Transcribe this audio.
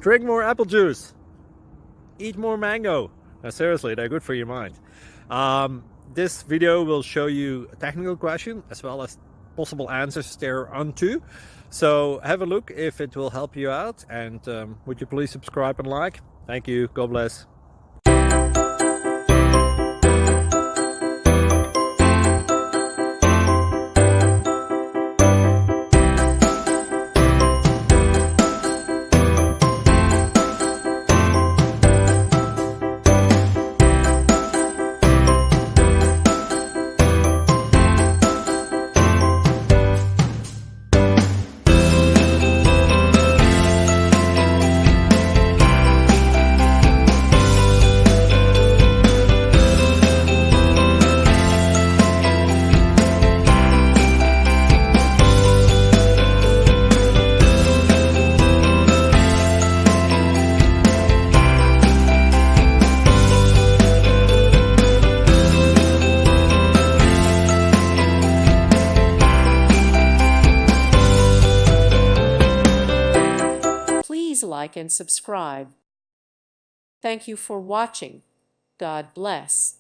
Drink more apple juice. Eat more mango. Now, seriously, they're good for your mind. This video will show you a technical question as well as possible answers thereunto. So have a look if it will help you out, and would you please subscribe and like? Thank you. God bless. Please like and subscribe. Thank you for watching. God bless.